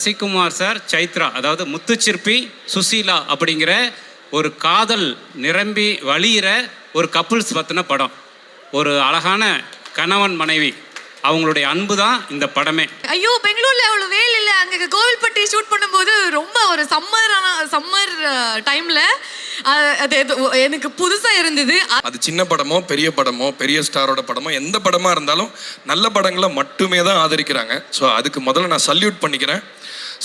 Sasikumar sir, Chaitra, அதாவது முத்துச்சிற்பி, சுசீலா அப்படிங்கிற ஒரு காதல் நிரம்பி வழியிற ஒரு கப்புள்ஸ் பற்றின படம். ஒரு அழகான கணவன் மனைவி அவங்களுடைய அன்பு தான் இந்த படமே. ஐயோ, பெங்களூர்ல அவ்வளவு வெயில் இல்லை. அங்கே கோவில்பட்டி ஷூட் பண்ணும்போது ரொம்ப ஒரு சம்மர் டைம்ல அது எனக்கு புதுசா இருந்தது. அது சின்ன படமோ பெரிய படமோ பெரிய ஸ்டாரோட படமோ எந்த படமா இருந்தாலும் நல்ல படங்களை மட்டுமே தான் ஆதரிக்கிறாங்க. ஸோ அதுக்கு முதல்ல நான் சல்யூட் பண்ணிக்கிறேன்.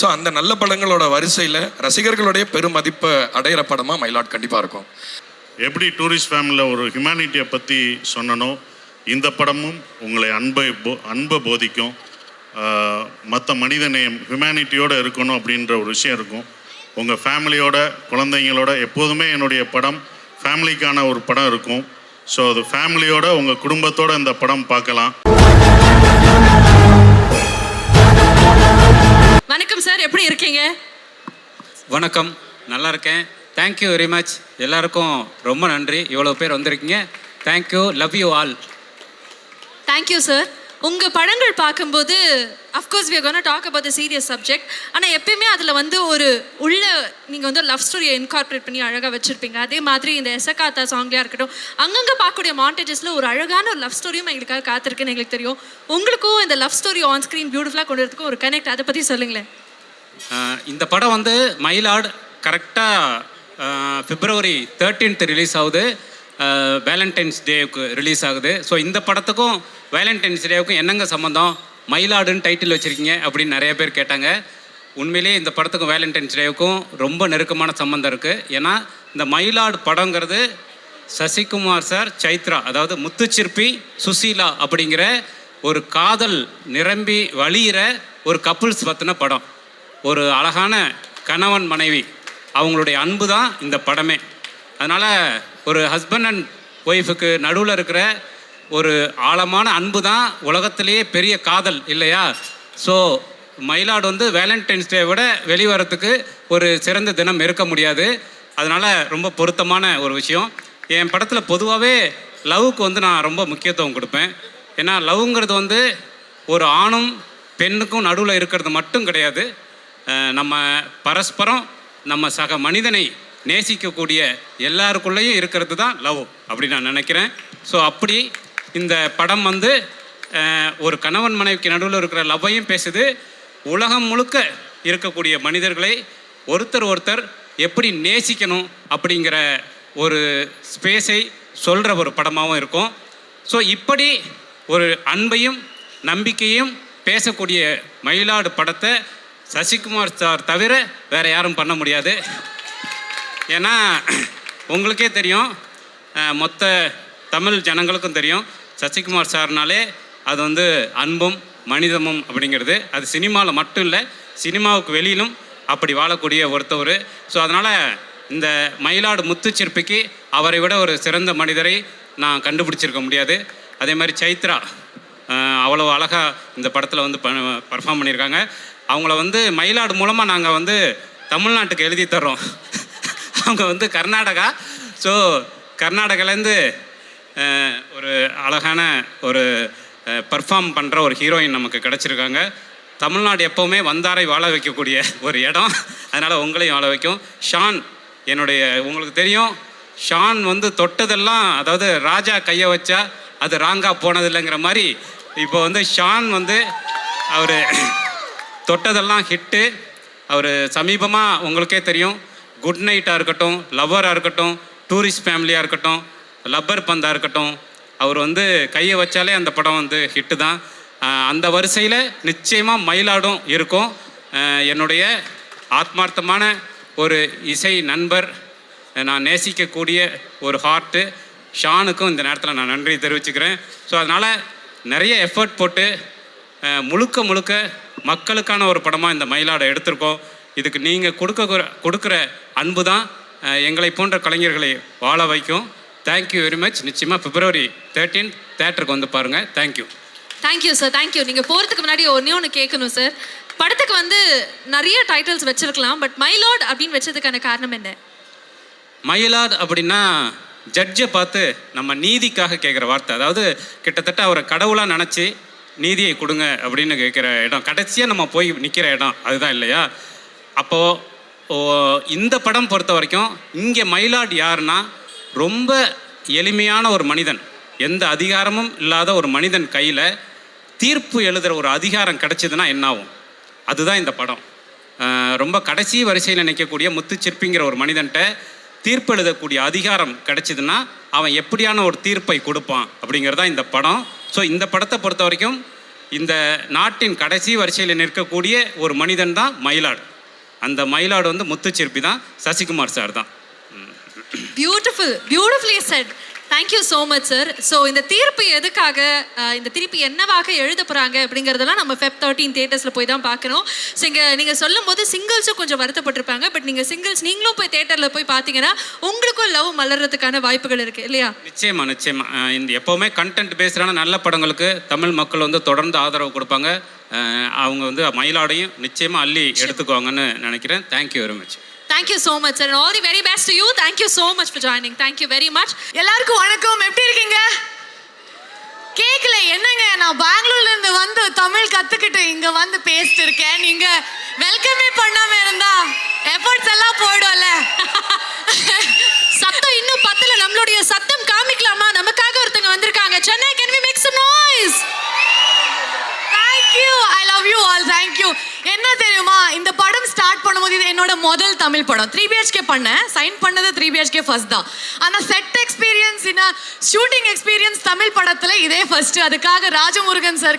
ஸோ அந்த நல்ல படங்களோட வரிசையில் ரசிகர்களுடைய பெருமதிப்பை அடையிற படமாக மயிலாட் கண்டிப்பாக இருக்கும். எப்படி டூரிஸ்ட் ஃபேமிலியில் ஒரு ஹியூமனிட்டியை பற்றி சொன்னனோ, இந்த படமும் உங்களை அன்பை போதிக்கும். மற்ற மனிதநேயம் ஹியூமனிட்டியோடு இருக்கணும் அப்படின்ற ஒரு விஷயம் இருக்கும். உங்கள் ஃபேமிலியோட குழந்தைங்களோட எப்போதுமே என்னுடைய படம் ஃபேமிலிக்கான ஒரு படம் இருக்கும். ஸோ அது ஃபேமிலியோட உங்கள் குடும்பத்தோடு இந்த படம் பார்க்கலாம். வணக்கம் சார், எப்படி இருக்கீங்க? வணக்கம், நல்லா இருக்கேன். Thank you very much. எல்லாருக்கும் ரொம்ப நன்றி, இவ்வளோ பேர் வந்திருக்கீங்க. Thank you, love you all. Thank you sir. உங்கள் படங்கள் பார்க்கும்போது of course we are going to talk about the serious subject. ஆனால் எப்பயுமே அதில் வந்து ஒரு நீங்கள் வந்து லவ் ஸ்டோரியை இன்கார்பரேட் பண்ணி அழகாக வச்சுருப்பீங்க. அதே மாதிரி இந்த எசகாத்தா சாங்லேயா இருக்கட்டும், அங்கங்கே பார்க்கக்கூடிய மாண்டேஜஸில் ஒரு அழகான ஒரு லவ் ஸ்டோரியும் எங்களுக்காக காத்திருக்குன்னு எங்களுக்கு தெரியும். உங்களுக்கும் இந்த லவ் ஸ்டோரி ஆன் ஸ்க்ரீன் பியூட்டிஃபுல்லாக கொண்டு வரதுக்கும் ஒரு கனெக்ட், அதை பற்றி சொல்லுங்களேன். இந்த படம் வந்து மயிலாட் கரெக்டாக February 13th ரிலீஸ் ஆகுது. வேலண்டைன்ஸ் டேவுக்கு ரிலீஸ் ஆகுது. ஸோ இந்த படத்துக்கும் வேலண்டைன்ஸ் டேவுக்கும் என்னங்க சம்மந்தம், மயிலாடுன்னு டைட்டில் வச்சுருக்கீங்க அப்படின்னு நிறைய பேர் கேட்டாங்க. உண்மையிலேயே இந்த படத்துக்கும் வேலண்டைன்ஸ் டேவுக்கும் ரொம்ப நெருக்கமான சம்மந்தம் இருக்குது. ஏன்னா இந்த மயிலாடு படங்கிறது சசிகுமார் சார், சைத்ரா, அதாவது முத்துச்சிற்பி, சுசீலா அப்படிங்கிற ஒரு காதல் நிரம்பி வழியிற ஒரு கப்புள்ஸ் பற்றின படம். ஒரு அழகான கணவன் மனைவி அவங்களுடைய அன்பு தான் இந்த படமே. அதனால் ஒரு ஹஸ்பண்ட் அண்ட் ஒய்ஃபுக்கு நடுவில் இருக்கிற ஒரு ஆழமான அன்பு தான் உலகத்திலேயே பெரிய காதல் இல்லையா? ஸோ மயிலாடு வந்து வேலண்டைன்ஸ் டே விட வெளிவரத்துக்கு ஒரு சிறந்த தினம் இருக்க முடியாது. அதனால் ரொம்ப பொருத்தமான ஒரு விஷயம். என் படத்தில் பொதுவாகவே லவ்வுக்கு வந்து நான் ரொம்ப முக்கியத்துவம் கொடுப்பேன். ஏன்னா லவ்ங்கிறது வந்து ஒரு ஆணும் பெண்ணுக்கும் நடுவில் இருக்கிறது மட்டும் கிடையாது. நம்ம பரஸ்பரம் நம்ம சக மனிதனை நேசிக்கக்கூடிய எல்லாருக்குள்ளேயும் இருக்கிறது தான் லவ் அப்படி நான் நினைக்கிறேன். ஸோ அப்படி இந்த படம் வந்து ஒரு கணவன் மனைவிக்கு நடுவில் இருக்கிற லவ்வையும் பேசுது. உலகம் முழுக்க இருக்கக்கூடிய மனிதர்களை ஒருத்தர் எப்படி நேசிக்கணும் அப்படிங்கிற ஒரு ஸ்பேஸை சொல்கிற ஒரு படமாகவும் இருக்கும். ஸோ இப்படி ஒரு அன்பையும் நம்பிக்கையும் பேசக்கூடிய மயிலாடு படத்தை சசிகுமார் சார் தவிர வேறு யாரும் பண்ண முடியாது. ஏன்னா உங்களுக்கே தெரியும், மொத்த தமிழ் ஜனங்களுக்கும் தெரியும், சசிகுமார் சார்னாலே அது வந்து அன்பும் மனிதமும் அப்படிங்கிறது. அது சினிமாவில் மட்டும் இல்லை, சினிமாவுக்கு வெளியிலும் அப்படி வாழக்கூடிய ஒருத்தவர். ஸோ அதனால் இந்த மயிலாடு முத்துச்சிற்பிக்கு அவரை விட ஒரு சிறந்த மனிதரை நான் கண்டுபிடிச்சிருக்க முடியாது. அதே மாதிரி சைத்ரா அவ்வளோ அழகாக இந்த படத்தில் வந்து பர்ஃபார்ம் பண்ணியிருக்காங்க. அவங்கள வந்து மயிலாடு மூலமாக நாங்கள் வந்து தமிழ்நாட்டுக்கு எழுதி தர்றோம். அவங்க வந்து கர்நாடகா. ஸோ கர்நாடகாலேருந்து ஒரு அழகான ஒரு பர்ஃபார்ம் பண்ணுற ஒரு ஹீரோயின் நமக்கு கிடச்சிருக்காங்க. தமிழ்நாடு எப்போவுமே வந்தாரை வாழ வைக்கக்கூடிய ஒரு இடம். அதனால் உங்களையும் வாழ வைக்கும். ஷான், உங்களுக்கு தெரியும், ஷான் வந்து தொட்டதெல்லாம், அதாவது ராஜா கையை வச்சா அது ராங்காக போனதில்லைங்கிற மாதிரி இப்போ வந்து ஷான் வந்து அவர் தொட்டதெல்லாம் ஹிட்டு. அவர் சமீபமாக உங்களுக்கே தெரியும், குட் நைட்டாக இருக்கட்டும், லவ்வராக இருக்கட்டும், டூரிஸ்ட் ஃபேமிலியாக இருக்கட்டும், லப்பர் பந்தாக இருக்கட்டும், அவர் வந்து கையை வச்சாலே அந்த படம் வந்து ஹிட்டு தான். அந்த வரிசையில் நிச்சயமாக மயிலாடும் இருக்கும். என்னுடைய ஆத்மார்த்தமான ஒரு இசை நண்பர், நான் நேசிக்கக்கூடிய ஒரு ஹார்ட்டு ஷானுக்கும் இந்த நேரத்தில் நான் நன்றி தெரிவிச்சுக்கிறேன். ஸோ அதனால் நிறைய எஃபர்ட் போட்டு முழுக்க மக்களுக்கான ஒரு படமாக இந்த மயிலாடை எடுத்திருக்கோம். இதுக்கு நீங்கள் கொடுக்குற அன்பு தான் எங்களை போன்ற கலைஞர்களை வாழ வைக்கும். Thank you very much. நிச்சயமாக February 13th தேட்டருக்கு வந்து பாருங்கள். தேங்க்யூ. Thank you sir, thank you. நீங்கள் போகிறதுக்கு முன்னாடி ஒன்று கேட்கணும் சார். படத்துக்கு வந்து நிறைய டைட்டில்ஸ் வச்சுருக்கலாம், பட் மயிலாட் அப்படின்னு வச்சதுக்கான காரணம் என்ன? மயிலாட் அப்படின்னா ஜட்ஜை பார்த்து நம்ம நீதிக்காக கேட்குற வார்த்தை. அதாவது கிட்டத்தட்ட அவரை கடவுளாக நினச்சி நீதியை கொடுங்க அப்படின்னு கேட்குற இடம், கடைசியாக நம்ம போய் நிற்கிற இடம் அதுதான் இல்லையா? அப்போது இந்த படம் பொறுத்த வரைக்கும் இங்கே மயிலாட் யாருன்னா ரொம்ப எளிமையான ஒரு மனிதன், எந்த அதிகாரமும் இல்லாத ஒரு மனிதன் கையில் தீர்ப்பு எழுதுகிற ஒரு அதிகாரம் கிடச்சிதுன்னா என்னாகும், அதுதான் இந்த படம். ரொம்ப கடைசி வரிசையில் நிற்கக்கூடிய முத்துச்சிற்பிங்கிற ஒரு மனிதன்கிட்ட தீர்ப்பு எழுதக்கூடிய அதிகாரம் கிடச்சிதுன்னா அவன் எப்படியான ஒரு தீர்ப்பை கொடுப்பான் அப்படிங்கிறதான் இந்த படம். ஸோ இந்த படத்தை பொறுத்த வரைக்கும் இந்த நாட்டின் கடைசி வரிசையில் நிற்கக்கூடிய ஒரு மனிதன் தான் மயிலாடு. அந்த மயிலாடு வந்து முத்துச்சிற்பி தான், சசிகுமார் சார் தான். Beautifully set. Thank you so much sir. So இந்த தீர்ப்பு எதுக்காக, இந்த தீர்ப்பு என்னவாக எழுத போகிறாங்க அப்படிங்கிறதெல்லாம் நம்ம Feb 13 தியேட்டர்ஸில் போய் தான் பார்க்கணும். ஸோ இங்கே நீங்கள் சொல்லும் போது சிங்கிள்ஸும் கொஞ்சம் வருத்தப்பட்டிருப்பாங்க. பட் நீங்கள் சிங்கிள்ஸ் நீங்களும் போய் தியேட்டரில் போய் பார்த்தீங்கன்னா உங்களுக்கும் லவ் மலர்றதுக்கான வாய்ப்புகள் இருக்குது இல்லையா? நிச்சயமா. இந்த எப்போவுமே கண்டென்ட் பேஸ்டான நல்ல படங்களுக்கு தமிழ் மக்கள் வந்து தொடர்ந்து ஆதரவு கொடுப்பாங்க. அவங்க வந்து மயிலாடையும் நிச்சயமாக அள்ளி எடுத்துக்குவாங்கன்னு நினைக்கிறேன். Thank you very much. Thank you so much sir and all the very best to you. Thank you so much for joining. Thank you very much. எல்லாருக்கும் வணக்கம். எப்படி இருக்கீங்க? கேக்கல என்னங்க, நான் பெங்களூர்ல இருந்து வந்து தமிழ் கத்துக்கிட்டு இங்க வந்து பேசிட்டு இருக்கேன். நீங்க வெல்கமே பண்ணாம இருந்தா எஃபர்ட்ஸ் எல்லாம் போய்டும்ல. சத்தம் இன்னும் பத்தல, நம்மளுடைய சத்தம் காமிக்கலாமா? நமக்காக ஒருத்தங்க வந்திருக்காங்க. Chennai, can we make some noise? Thank you. I love you all. Thank you. என்ன தெரியுமா, இந்த படம் ஸ்டார்ட் பண்ணும்போது இது என்னோட முதல் தமிழ் படம். 3 BHK பண்ணேன். சைன் பண்ணது 3 BHK ஃபர்ஸ்ட் தான். ஆனா set experience, shooting experience Tamil படத்துல இதே ஃபர்ஸ்ட். அதுக்காக ராஜமுருகன் சார்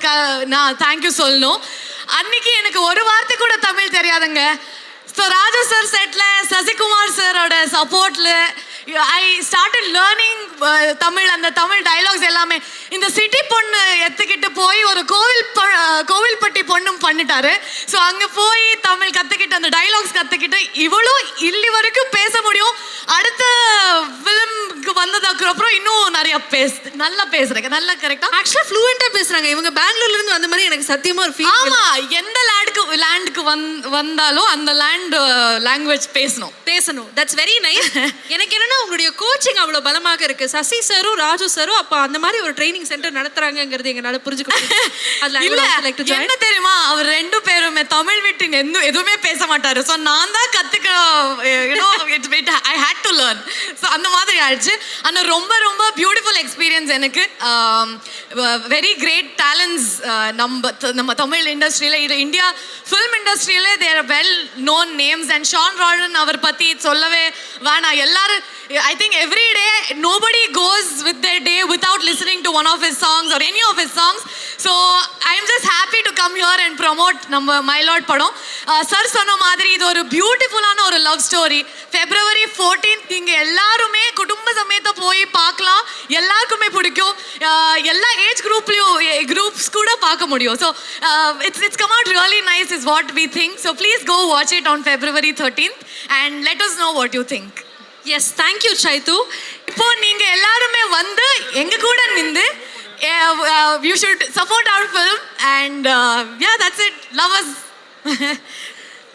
நான் தேங்க்யூ சொல்லணும். அன்னைக்கு எனக்கு ஒரு வார்த்தை கூட தமிழ் தெரியாதுங்க. ஸோ ராஜு சார் செட்ல, சசிகுமார் சாரோட சப்போர்ட்ல ஐ ஸ்டார்டட் லேர்னிங் தமிழ். அந்த தமிழ் டைலாக்ஸ் எல்லாமே இந்த சிட்டி பொண்ணு எடுத்துக்கிட்டு போய் ஒரு கோவில்பட்டி பொண்ணும் பண்ணிட்டாரு. ஸோ அங்கே போய் தமிழ் கற்றுக்கிட்டு அந்த டைலாக்ஸ் கற்றுக்கிட்டு இவ்வளோ இல்லி வரைக்கும் பேச முடியும். அடுத்த ஃபிலிம்க்கு வந்ததுக்கு அப்புறம் இன்னும் நிறைய நல்லா பேசுறேங்க, நல்லா கரெக்டா ஆக்சுவலாக ஃப்ளூயண்டாக பேசுகிறாங்க இவங்க. பெங்களூர்ல இருந்து வந்த மாதிரி எனக்கு சத்தியமாக ஒரு ஃபீல். ஆமா, எந்த லேண்டுக்கு வந்தாலும் அந்த லாங்குவேஜ் பேசணும். That's very nice. எனக்கு என்னன்னா உங்களுடைய கோச்சிங் அவ்வளோ பலமாக இருக்கு. சசி சாரும் ராஜு சாரும் அப்போ அந்த மாதிரி ஒரு ட்ரைனிங் சென்டர் நடத்துறாங்கிறது எங்களால் புரிஞ்சுக்க முடியும். என்ன தெரியுமா, அவர் 2 பேருமே தமிழ் விட்டு எதுவுமே பேச மாட்டாரு. ஸோ நான் தான் I had to learn. So அந்த மாதிரி ஆயிடுச்சு. ஆனால் ரொம்ப ரொம்ப பியூட்டிஃபுல் எக்ஸ்பீரியன்ஸ் எனக்கு. வெரி கிரேட் டேலண்ட்ஸ் நம்ம தமிழ் இண்டஸ்ட்ரியில், இது இந்தியா ஃபிலிம் இண்டஸ்ட்ரியில் their well known names. And Sean Roldan அவர் பற்றி சொல்லவே வேணாம். எல்லாரும் I think every day nobody goes with their day without listening to one of his songs or any of his songs. So I am just happy to come here and promote நம்ம மயிலாட் படம். Sir சொன்ன மாதிரி இது ஒரு பியூட்டிஃபுல்லான ஒரு love story. February 14th நீங்க எல்லாருமே குடும்ப சமேத போய் பார்க்கலாம். எல்லாருக்குமே பிடிக்கும். எல்லா ஏஜ் குரூப்ஸ் கூட பார்க்க முடியும். So it's come out really nice is what we think. So please go watch it on February 13th and let us know what you think. Yes, thank you Chaithu. இப்போ நீங்க எல்லாருமே வந்து எங்க கூட நின்று you should support our film and yeah, that's it. Love us.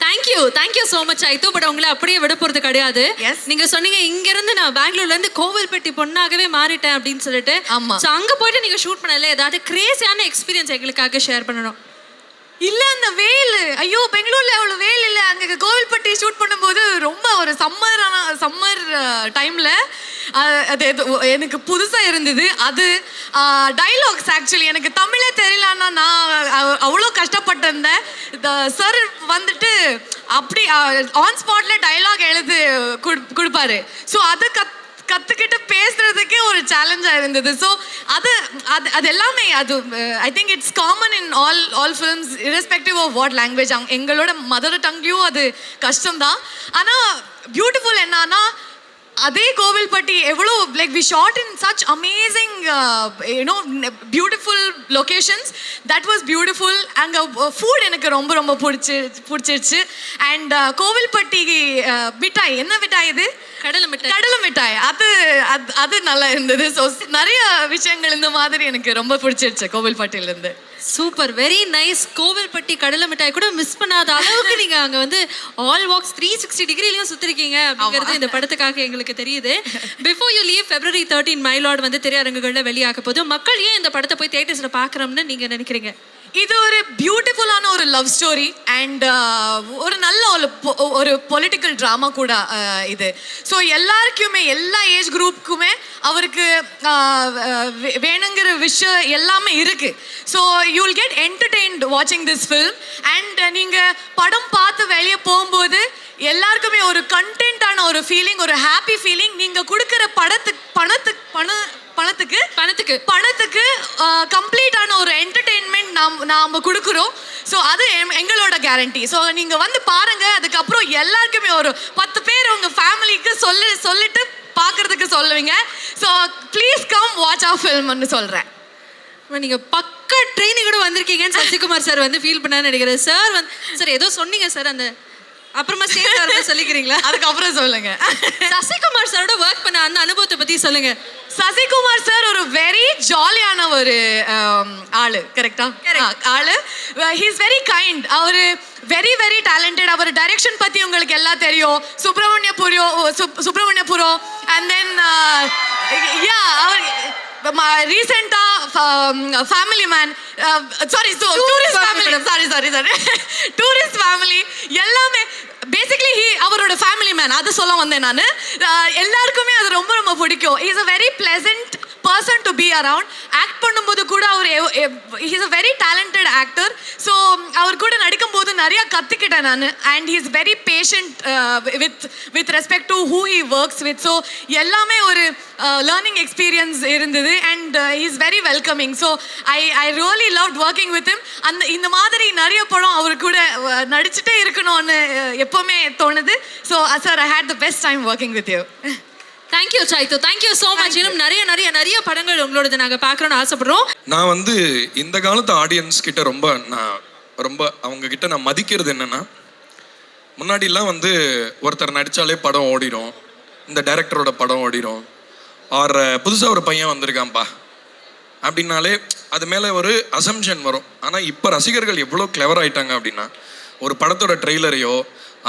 Thank you so much ஐத்து. But உங்களை அப்படியே விட போகிறது கிடையாது. நீங்க சொன்னீங்க இங்கிருந்து நான் பெங்களூர்ல இருந்து கோவில்பட்டி பொண்ணாகவே மாறிட்டேன் அப்படின்னு சொல்லிட்டு. ஆமா. ஸோ அங்கே போயிட்டு நீங்க ஷூட் பண்ணல, ஏதாவது கிரேசியான எக்ஸ்பீரியன்ஸ் எங்களுக்காக ஷேர் பண்ணணும். இல்ல அந்த வெயில், ஐயோ பெங்களூர்ல அவ்வளவு வெயில் இல்லை. அங்க கோவில்பட்டி ஷூட் பண்ணும்போது ரொம்ப ஒரு சம்மர் டைம்ல அது எனக்கு புதுசா இருந்தது. அது டைலாக்ஸ் ஆக்சுவலி எனக்கு தமிழே தெரியலன்னா நான் அவ்வளோ கஷ்டப்பட்டிருந்தேன். சார் வந்துட்டு அப்படி ஆன் ஸ்பாட்ல டைலாக் எழுதி கொடுப்பாரு. ஸோ அதை கற்றுக்கிட்டு பேசுறதுக்கே ஒரு சேலஞ்சாக இருந்தது. ஸோ அது எல்லாமே அது I think it's common in all films irrespective of what language. எங்களோட மதர் டங்லையும் அது கஷ்டம்தான். ஆனால் பியூட்டிஃபுல் என்னன்னா அதே கோவில்பட்டி எவ்வளோ like we shot in such amazing beautiful locations. That was beautiful. அங்கே ஃபுட் எனக்கு ரொம்ப ரொம்ப பிடிச்சிருச்சு. அண்ட் கோவில்பட்டி மிட்டாய், என்ன மிட்டாய் இது? கடலை மிட்டாய். அது நல்லா இருந்தது. ஸோ நிறைய விஷயங்கள் இந்த மாதிரி எனக்கு ரொம்ப பிடிச்சிருச்சு கோவில்பட்டியிலேருந்து. Super, very nice. கோவில்பட்டி கடலை மிட்டாய் கூட மிஸ் பண்ணாத அளவுக்கு நீங்க அங்க வந்து ஆல் வாக்ஸ் 360 டிகிரிலையும் சுத்திருக்கீங்க அப்படிங்கிறது இந்த படத்துக்காக எங்களுக்கு தெரியுது. Before you leave February 13 my Lord வந்து திரையரங்குகள்ல வெளியாக போது. மக்கள் ஏன் இந்த படத்தை போய் தியேட்டர்ஸ்ல பார்க்கறோம்னு நீங்க நினைக்கிறீங்க? இது ஒரு பியூட்டிஃபுல்லான ஒரு லவ் ஸ்டோரி அண்ட் ஒரு நல்ல ஒரு பொலிட்டிக்கல் ட்ராமா கூட இது. ஸோ எல்லாருக்குமே எல்லா ஏஜ் குரூப்புக்குமே அவருக்கு வேணுங்கிற விஷயம் எல்லாமே இருக்கு. So you will get entertained வாட்சிங் திஸ் ஃபில்ம். அண்ட் நீங்கள் படம் பார்த்து வெளியே போகும்போது எல்லாருக்குமே ஒரு கண்டென்ட்டான ஒரு ஃபீலிங், ஒரு ஹாப்பி ஃபீலிங். நீங்கள் கொடுக்குற பணத்துக்கு கம்ப்ளீட்டான ஒரு என்டர்டெயின்மெண்ட் நாம் கொடுக்குறோம். ஸோ அது எங்களோட கேரண்டி. ஸோ நீங்கள் வந்து பாருங்க, அதுக்கப்புறம் எல்லாருக்குமே ஒரு 10 பேர் உங்கள் ஃபேமிலிக்கு சொல்லிட்டு பார்க்கறதுக்கு சொல்லுவீங்க. So please come watch our ஃபில்ம்னு சொல்கிறேன். நீங்க பக்க ட்ரெயினிங் கூட வந்திருக்கீங்கன்னு சசிகுமார் சார் வந்து ஃபீல் பண்ணான்னு நினைக்கிறேன். சார் வந்து சார் ஏதோ சொன்னீங்க சார், அந்த அப்புறமா சேர்ந்து சொல்லிக்கிறீங்களா? அதுக்கப்புறம் சொல்லுங்க. சசிகுமார் சாரோட ஒர்க் பண்ண அந்த அனுபவத்தை பத்தி சொல்லுங்க. சசிகுமார் சார் ஒரு வெரி ஜாலியான ஒரு ஆளு. கரெக்டா? ஆளு. He is very kind. அவரு வெரி வெரி டேலண்டட். அவர் டைரக்ஷன் பத்தி உங்களுக்கு எல்லாம் தெரியும். சுப்பிரமணியபுரம் அண்ட் தென் அவர் ரீசெண்டா family man, sorry tourist family எல்லாமே பேசிக்லி அவரோட ஃபேமிலி மேன், அது சொல்ல வந்தேன் நான். எல்லாருக்குமே அது ரொம்ப ரொம்ப பிடிக்கும். Is a very pleasant person to be around. Act பண்ணும்போது கூட அவர் is a very talented actor. So அவர் கூட நடிக்கும் போது நிறைய கற்றுக்கிட்டேன் நான். And he is very patient with respect to who he works with. So எல்லாமே ஒரு லேர்னிங் எக்ஸ்பீரியன்ஸ் இருந்தது. And he is very welcoming. So I really loved working with him. இந்த மாதிரி நிறைய படம் அவர் கூட நடிச்சுட்டே இருக்கணும்னு எப்போவுமே தோணுது. So sir, I had the best time working with you. Thank you Saithu, thank you so much. இன்னும் நிறைய படங்கள் உங்களோட நாங்கள் பார்க்கணும்னு ஆசைப்படுறோம். நான் வந்து இந்த காலத்து ஆடியன்ஸ் கிட்ட ரொம்ப அவங்க கிட்ட நான் மதிக்கிறது என்னன்னா, முன்னாடிலாம் வந்து ஒருத்தர் நடித்தாலே படம் ஓடிடும், இந்த டைரக்டரோட படம் ஓடிடும், ஆர் புதுசாக ஒரு பையன் வந்திருக்கான்ப்பா அப்படின்னாலே அது மேலே ஒரு அசம்ஷன் வரும். ஆனால் இப்போ ரசிகர்கள் எவ்வளோ கிளவர் ஆயிட்டாங்க அப்படின்னா, ஒரு படத்தோட ட்ரெய்லரையோ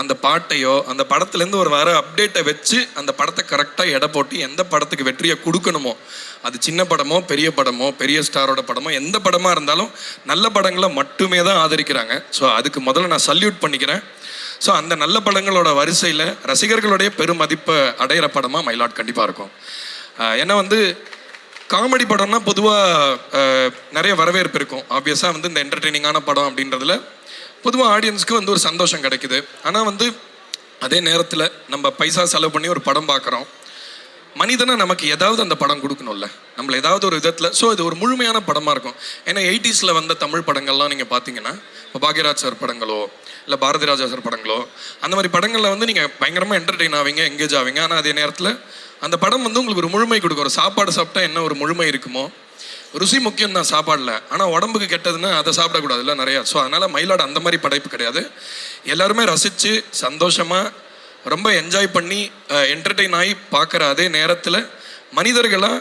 அந்த பாட்டையோ அந்த படத்துலேருந்து ஒரு வர அப்டேட்டை வச்சு அந்த படத்தை கரெக்டாக எடை போட்டு எந்த படத்துக்கு வெற்றியை கொடுக்கணுமோ, அது சின்ன படமோ பெரிய ஸ்டாரோட படமோ எந்த படமாக இருந்தாலும் நல்ல படங்களை மட்டுமே தான் ஆதரிக்கிறாங்க. ஸோ அதுக்கு முதல்ல நான் சல்யூட் பண்ணிக்கிறேன். ஸோ அந்த நல்ல படங்களோட வரிசையில் ரசிகர்களுடைய பெருமதிப்பை அடையிற படமாக மை லார்ட் கண்டிப்பாக இருக்கும். ஏன்னா வந்து காமெடி படம்னா பொதுவாக நிறைய வரவேற்பு இருக்கும். ஆப்வியஸாக வந்து இந்த என்டர்டெய்னிங்கான படம் அப்படின்றதுல பொதுவாக ஆடியன்ஸ்க்கு வந்து ஒரு சந்தோஷம் கிடைக்குது. ஆனால் வந்து அதே நேரத்தில் நம்ம பைசா செலவு பண்ணி ஒரு படம் பார்க்குறோம், மனிதனை நமக்கு ஏதாவது அந்த படம் கொடுக்கணும்ல, நம்மள ஏதாவது ஒரு விதத்தில். ஸோ இது ஒரு முழுமையான படமாக இருக்கும். ஏன்னா 80s வந்த தமிழ் படங்கள்லாம் நீங்கள் பார்த்தீங்கன்னா, இப்போ பாக்யராஜ் சார் படங்களோ இல்லை பாரதி ராஜா சார் படங்களோ, அந்த மாதிரி படங்களில் வந்து நீங்கள் பயங்கரமாக என்டர்டெயின் ஆவீங்க, எங்கேஜ் ஆவீங்க. ஆனால் அதே நேரத்தில் அந்த படம் வந்து உங்களுக்கு ஒரு முழுமை கொடுக்கும். ஒரு சாப்பாடு சாப்பிட்டா என்ன ஒரு முழுமை இருக்குமோ, ருசி முக்கியம் தான் சாப்பாடில், ஆனால் உடம்புக்கு கெட்டதுன்னா அதை சாப்பிடக்கூடாதுல்ல நிறையா. ஸோ அதனால் மை லார்ட் அந்த மாதிரி படைப்பு கிடையாது. எல்லாருமே ரசித்து சந்தோஷமாக ரொம்ப என்ஜாய் பண்ணி என்டர்டெயின் ஆகி பார்க்குற அதே நேரத்தில் மனிதர்களாக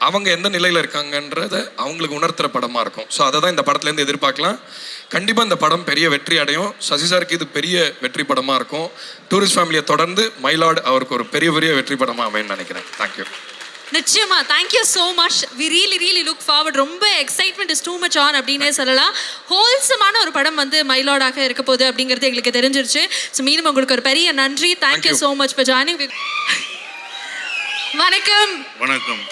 அவங்க எந்த நிலையில் இருக்காங்கன்றதை அவங்களுக்கு உணர்த்துகிற படமாக இருக்கும். ஸோ அதை தான் இந்த படத்துலேருந்து எதிர்பார்க்கலாம். கண்டிப்பாக இந்த படம் பெரிய வெற்றி அடையும். சசி சாருக்கு இது பெரிய வெற்றி படமாக இருக்கும். டூரிஸ்ட் ஃபேமிலியை தொடர்ந்து மை லார்ட் அவருக்கு ஒரு பெரிய வெற்றி படமாக அமைன்னு நினைக்கிறேன். தேங்க்யூ. நிச்சயமா, thank you so much. We really look forward. ரொம்ப excitement is too much on அப்படின்னே சொல்லலாம். ஹோல்சமான ஒரு படம் வந்து மைலாடாக இருக்க போகுது அப்படிங்கிறது எங்களுக்கு தெரிஞ்சிருச்சு. ஸோ மீண்டும் உங்களுக்கு ஒரு பெரிய நன்றி. Thank you so much for joining. வணக்கம்.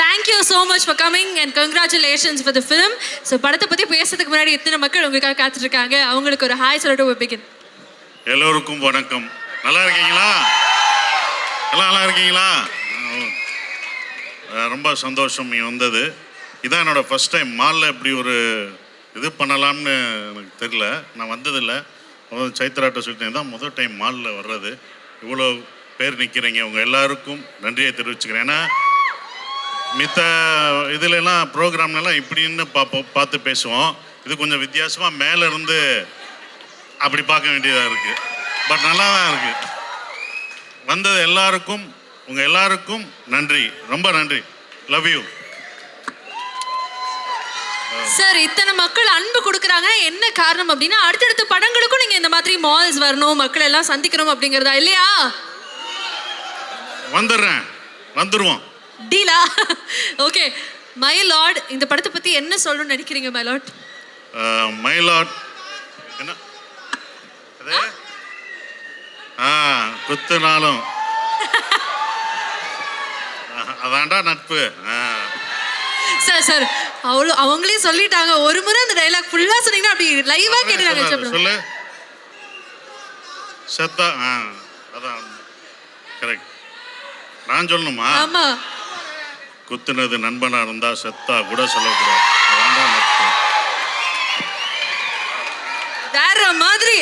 Thank you so much for coming and congratulations for the film. So படத்தை பற்றி பேசுறதுக்கு முன்னாடி எத்தனை மக்கள் உங்களுக்காக காத்துட்ருக்காங்க, அவங்களுக்கு ஒரு ஹாய் சொல்லிட்டு பிகின். எல்லோருக்கும் வணக்கம். நல்லா இருக்கீங்களா? நல்லா இருக்கீங்களா? ரொம்ப சந்தோஷம் நீ வந்தது. இதான் என்னோடய ஃபஸ்ட் டைம் மாலில் இப்படி ஒரு இது பண்ணலாம்னு எனக்கு தெரியல. நான் வந்ததில்லை. சைத்ராட்ட சொல்லிட்டேன், தான் முதல் டைம் மாலில் வர்றது. இவ்வளோ பேர் நிற்கிறீங்க, உங்கள் எல்லாருக்கும் நன்றியை தெரிவிச்சுக்கிறேன். ஏன்னா மித்த இதுலலாம் ப்ரோக்ராம்லாம் இப்படின்னு பார்த்து பேசுவோம். இது கொஞ்சம் வித்தியாசமாக மேலேருந்து அப்படி பார்க்க வேண்டியதாக இருக்குது. பட் நல்லா தான் இருக்குது. வந்தது எல்லாருக்கும், உங்கள் எல்லாருக்கும் நன்றி, ரொம்ப நன்றி. Love you. சார் இத்தனை மக்கள் அன்பு கொடுக்குறாங்க, என்ன காரணம் அப்படின்னா அடுத்தடுத்த படங்களுக்கும் நீங்க இந்த மாதிரி மால்ஸ் வரணும், மக்கள் எல்லாம் சந்திக்கணும் அப்படிங்கறதா இல்லையா? வந்துருவோம். டீலா? ஓகே, மை லார்ட் இந்த படத்தை பத்தி என்ன சொல்லணும்னு நினைக்கிறீங்க மை லார்ட்? மை லார்ட் என்ன குத்துனாலும் அதான்டா நட்பு. சார் சார் அவங்களே சொல்லிட்டாங்க, ஒரு முறை அந்த டயலாக் ஃபுல்லா சொன்னீங்கன்னா அப்படி லைவா கேட்டுறாங்க. சொல்லு செத்தா. அதான் கரெக்ட். நான் சொல்லணுமா? ஆமா. குத்துனது நண்பனா இருந்தா செத்தா கூட சொல்லக்கூடாது. அதான்டா நட்பு. வேற மாதிரி.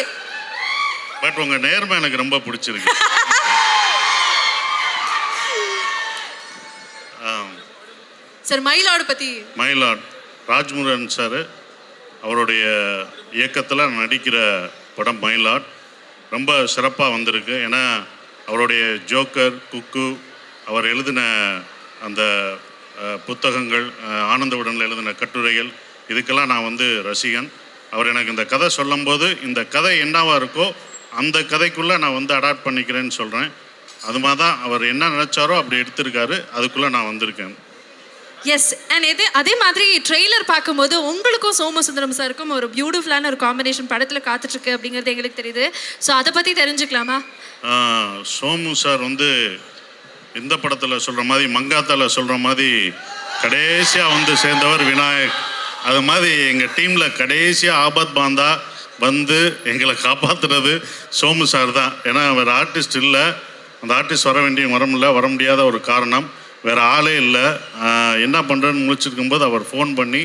பட் உங்க நேர்மை எனக்கு ரொம்ப பிடிச்சிருக்கு. சார் மயிலாடு பத்தி. மயிலாட் ராஜ்முருகன் சார் அவருடைய இயக்கத்தில் நடிக்கிற படம் மயிலாட் ரொம்ப சிறப்பாக வந்திருக்கு. ஏன்னா அவருடைய ஜோக்கர், குக்கு, அவர் எழுதின அந்த புத்தகங்கள், ஆனந்த உடனில் எழுதின கட்டுரைகள், இதுக்கெல்லாம் நான் வந்து ரசிகன். அவர் எனக்கு இந்த கதை சொல்லும்போது இந்த கதை என்னவா இருக்கோ அந்த கதைக்குள்ளே நான் வந்து அடாப்ட் பண்ணிக்கிறேன்னு சொல்கிறேன். அது மாதிரி தான் அவர் என்ன நினச்சாரோ அப்படி எடுத்திருக்காரு, அதுக்குள்ளே நான் வந்திருக்கேன். எஸ், அண்ட் அதே மாதிரி ட்ரெய்லர் பார்க்கும்போது உங்களுக்கும் சோமசுந்தரம் சாருக்கும் ஒரு பியூட்டிஃபுல்லான ஒரு காம்பினேஷன் படத்தில் காத்துட்ருக்கு அப்படிங்கிறது எங்களுக்கு தெரியுது. ஸோ அதை பற்றி தெரிஞ்சுக்கலாமா? சோமு சார் வந்து இந்த படத்தில் சொல்கிற மாதிரி, மங்காத்தாவில் சொல்கிற மாதிரி கடைசியாக வந்து சேர்ந்தவர் விநாயக். அது மாதிரி எங்கள் டீமில் கடைசியாக ஆபத் பாந்தா வந்து எங்களை காப்பாற்றுறது சோமு சார் தான். ஏன்னா வேறு ஆர்டிஸ்ட் இல்லை, அந்த ஆர்டிஸ்ட் வர முடியாத ஒரு காரணம், வேறு ஆளே இல்லை. என்ன பண்ணுறேன்னு முடிச்சிருக்கும்போது அவர் ஃபோன் பண்ணி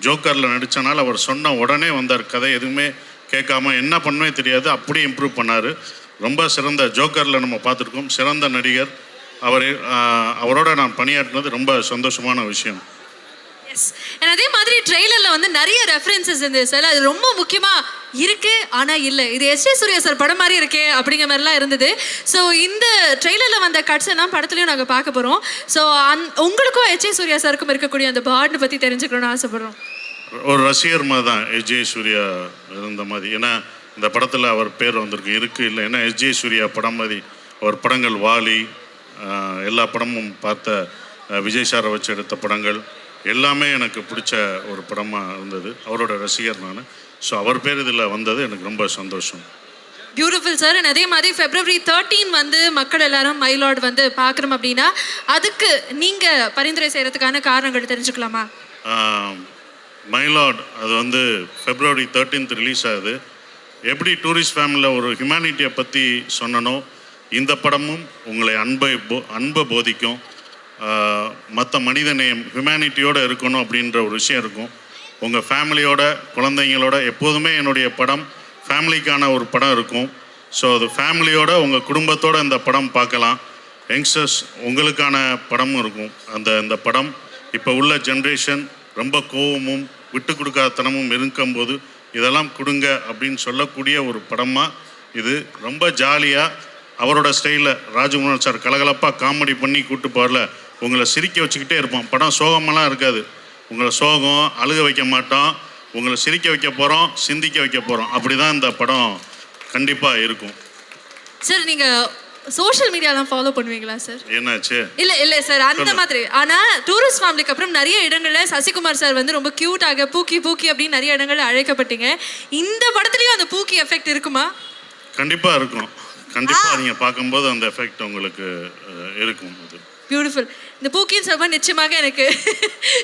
ஜோக்கரில் நடித்தனால அவர் சொன்ன உடனே வந்தார். கதை எதுவுமே கேட்காம என்ன பண்ணவே தெரியாது, அப்படியே இம்ப்ரூவ் பண்ணார். ரொம்ப சிறந்த ஜோக்கரில் நம்ம பார்த்துருக்கோம், சிறந்த நடிகர். அவரோட நான் பணியாற்றினது ரொம்ப சந்தோஷமான விஷயம். எஸ், அதே மாதிரி ட்ரெய்லரில் வந்து நிறைய ரெஃபரன்சஸ் இருந்தது சார். அது ரொம்ப முக்கியமாக இருக்கு, ஆனால் இல்லை இது எஸ்.ஏ. சூர்யா சார் படம் மாதிரி இருக்கே அப்படிங்கிற மாதிரிலாம் இருந்தது. ஸோ இந்த ட்ரெய்லரில் வந்த கட்ஸ் எல்லாம் படத்துலையும் நாங்கள் பார்க்க போகிறோம். ஸோ உங்களுக்கும் எஸ்.ஏ. சூர்யா சாருக்கும் இருக்கக்கூடிய அந்த பாண்டை பற்றி தெரிஞ்சுக்கணும்னு ஆசைப்படுறோம். ஒரு ரசிகர் மாதிரி தான் எஸ்.ஜே. சூர்யா இருந்த மாதிரி. ஏன்னா இந்த படத்தில் அவர் பேர் வந்திருக்கு இல்லை. ஏன்னா எஸ்.ஜே. சூர்யா படம் மாதிரி அவர் படங்கள், வாலி, எல்லா படமும் பார்த்த விஜய் சாரை வச்சு எடுத்த படங்கள் எல்லாமே எனக்கு பிடிச்ச ஒரு படமாக இருந்தது. அவரோட ரசிகர் நான். ஸோ அவர் பேர் இதில் வந்தது எனக்கு ரொம்ப சந்தோஷம். Beautiful sir. அதே மாதிரி February 13 வந்து மக்கள் எல்லாரும் மயிலாட் வந்து பார்க்குறோம் அப்படின்னா அதுக்கு நீங்கள் பரிந்துரை செய்கிறதுக்கான காரணங்கள் தெரிஞ்சுக்கலாமா? மயிலாட் அது வந்து February 13 ரிலீஸ் ஆகுது. எப்படி டூரிஸ்ட் ஃபேமிலியில் ஒரு ஹியூமனிட்டியை பற்றி சொன்னனோ இந்த படமும் உங்களை அன்பை போதிக்கும். மற்ற மனிதநேயம், ஹியூமனிட்டியோடு இருக்கணும் அப்படின்ற ஒரு விஷயம் இருக்கும். உங்கள் ஃபேமிலியோட, குழந்தைங்களோட எப்போதுமே என்னுடைய படம் ஃபேமிலிக்கான ஒரு படம் இருக்கும். ஸோ அது ஃபேமிலியோட, உங்கள் குடும்பத்தோடு இந்த படம் பார்க்கலாம். யங்ஸ்டர்ஸ் உங்களுக்கான படமும் இருக்கும். இந்த படம் இப்போ உள்ள ஜென்ரேஷன் ரொம்ப கோவமும் விட்டு கொடுக்காதனமும் இருக்கும்போது இதெல்லாம் கொடுங்க அப்படின்னு சொல்லக்கூடிய ஒரு படமாக இது. ரொம்ப ஜாலியாக அவரோட ஸ்டைலில் ராஜ்குமார் சார் கலகலப்பாக காமெடி பண்ணி கூப்பிட்டு போகல, உங்களை சிரிக்க வச்சுக்கிட்டே இருப்போம். படம் சோகமெல்லாம் இருக்காது. உங்களை சோகம் அழுக வைக்க மாட்டோம், உங்களை சிரிக்க வைக்க போகிறோம், சிந்திக்க வைக்க போகிறோம். அப்படி தான் இந்த படம் கண்டிப்பாக இருக்கும். சார் நீங்கள் சோஷியல் மீடியாலாம் ஃபாலோ பண்ணுவீங்களா சார்? என்னாச்சு? இல்லை சார் அந்த மாதிரி. ஆனால் டூரிஸ்ட் ஃபேமிலிக்கு அப்புறம் நிறைய இடங்களில் சசிகுமார் சார் வந்து ரொம்ப க்யூட்டாக பூக்கி அப்படின்னு நிறைய இடங்களில் அழைக்கப்பட்டீங்க. இந்த படத்துலையும் அந்த பூக்கி எஃபெக்ட் இருக்குமா? கண்டிப்பாக இருக்கும். கண்டிப்பாக நீங்கள் பார்க்கும்போது அந்த எஃபெக்ட் உங்களுக்கு இருக்கும். அது பியூட்டிஃபுல். இந்த பூக்கின்னு சொல்லும்போது நிச்சயமாக எனக்கு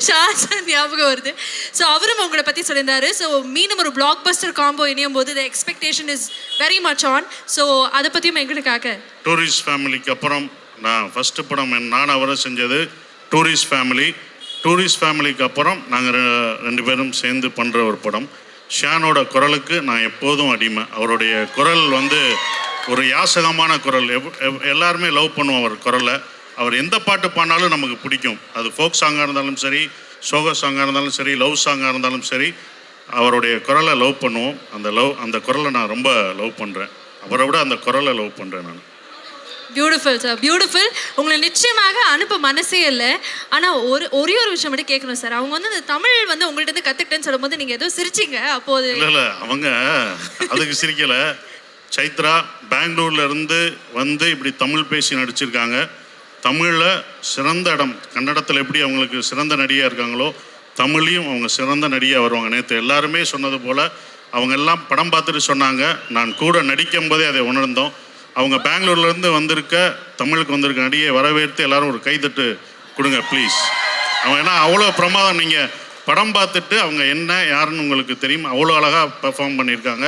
ஷாஜான் ஞாபகம் வருது. ஸோ அவரும் உங்களை பற்றி சொல்லியிருந்தாரு. ஸோ மீண்டும் ஒரு பிளாக் பஸ்டர் காம்போ இணையும் போது the expectation is very much on. So அதை பற்றியும் எங்களுக்காக. டூரிஸ்ட் ஃபேமிலிக்கு அப்புறம் நான் ஃபஸ்ட்டு படம் நான் அவரை செஞ்சது டூரிஸ்ட் ஃபேமிலி. டூரிஸ்ட் ஃபேமிலிக்கு அப்புறம் நாங்கள் 2 பேரும் சேர்ந்து பண்ணுற ஒரு படம். ஷானோட குரலுக்கு நான் எப்போதும் அடிமை. அவருடைய குரல் வந்து ஒரு யாசகமான குரல். எல்லாருமே லவ் பண்ணுவோம் அவர் குரலை. அவர் எந்த பாட்டு பாடினாலும் நமக்கு பிடிக்கும். அது ஃபோக் சாங்காக இருந்தாலும் சரி, சோக சாங்காக இருந்தாலும் சரி, லவ் சாங்காக இருந்தாலும் சரி, அவருடைய குரலை லவ் பண்ணுவோம். அந்த குரலை நான் ரொம்ப லவ் பண்ணுறேன். அவரை விட அந்த குரலை லவ் பண்ணுறேன் நான். Beautiful sir, beautiful. உங்களை நிச்சயமாக அனுப்ப மனசே இல்லை. ஆனால் ஒரே ஒரு விஷயம் மட்டும் கேட்கணும் சார். அவங்க வந்து இந்த தமிழ் வந்து உங்கள்கிட்ட இருந்து கற்றுக்கிட்டேன்னு சொல்லும்போது நீங்கள் ஏதோ சிரிச்சிங்க. அப்போது இல்லை அவங்க அதுக்கு சிரிக்கலை. சைத்ரா பெங்களூர்ல இருந்து வந்து இப்படி தமிழ் பேசி நடிச்சிருக்காங்க. தமிழில் சிறந்த இடம், கன்னடத்தில் எப்படி அவங்களுக்கு சிறந்த நடிகையாக இருக்காங்களோ தமிழையும் அவங்க சிறந்த நடிகையாக வருவாங்க. நேற்று எல்லாருமே சொன்னது போல் அவங்க எல்லாம் படம் பார்த்துட்டு சொன்னாங்க. நான் கூட நடிக்கும் போதே அதை உணர்ந்தோம். அவங்க பெங்களூர்லேருந்து வந்திருக்க தமிழுக்கு வந்திருக்க நடிகையை வரவேற்று எல்லாரும் ஒரு கைதட்டு கொடுங்க ப்ளீஸ். அவங்க ஏன்னா அவ்வளோ பிரமாதம். நீங்கள் படம் பார்த்துட்டு அவங்க என்ன யாருன்னு உங்களுக்கு தெரியும். அவ்வளோ அழகாக பெர்ஃபார்ம் பண்ணியிருக்காங்க.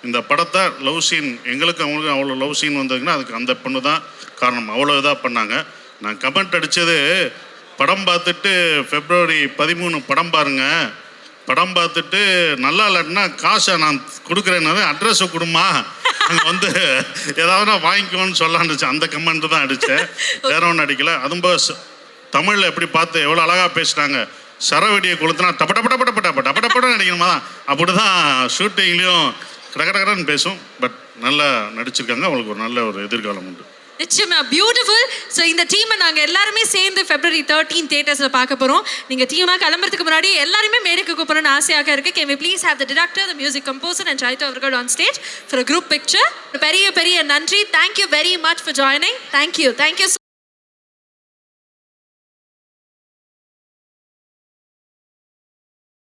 இந்த படத்தை லவ் சீன் எங்களுக்கு அவங்களுக்கு அவ்வளோ லவ் சீன் வந்ததுன்னா அதுக்கு அந்த பொண்ணு தான் காரணம். அவ்வளோ இதாக பண்ணாங்க. நான் கமெண்ட் அடித்தது, படம் பார்த்துட்டு February 13 படம் பாருங்க, படம் பார்த்துட்டு நல்லா இல்லைன்னா காசை நான் கொடுக்குறேன்னு அட்ரஸை கொடுமா, அங்கே வந்து ஏதாவது வாங்கிக்கோன்னு சொல்லலான்னு இருந்துச்சு. அந்த கமெண்ட் தான் அடித்தேன், வேற ஒன்றும் அடிக்கலை. அதுவும் தமிழில் எப்படி பார்த்து எவ்வளோ அழகாக பேசுகிறாங்க. சரவெடியை கொளுத்துனா டப்ப டப்ப டப்ப டப்ப டப்ப டப்ப டப்ப நடிக்கணுமா தான், அப்படி தான் ஷூட்டிங்லேயும் கடகடகடன்னு பேசும். பட் நல்லா நடிச்சிருக்காங்க. அவங்களுக்கு ஒரு நல்ல ஒரு எதிர்காலம் உண்டு. நிச்சயமா பியூட்டிஃபுல். ஸோ இந்த டீமை நாங்கள் எல்லாருமே சேர்ந்து February 13 தியேட்டர்ஸில் பார்க்க போகிறோம். நீங்கள் டீமாக கிளம்புறதுக்கு முன்னாடி எல்லாருமே மேடைக்கு கூப்பிடணும்னு ஆசையாக இருக்குது. Can we please have the director, the music composer and Chaitra அவர்கள் on stage for a group picture. பெரிய பெரிய நன்றி. Thank you very much for joining. Thank you.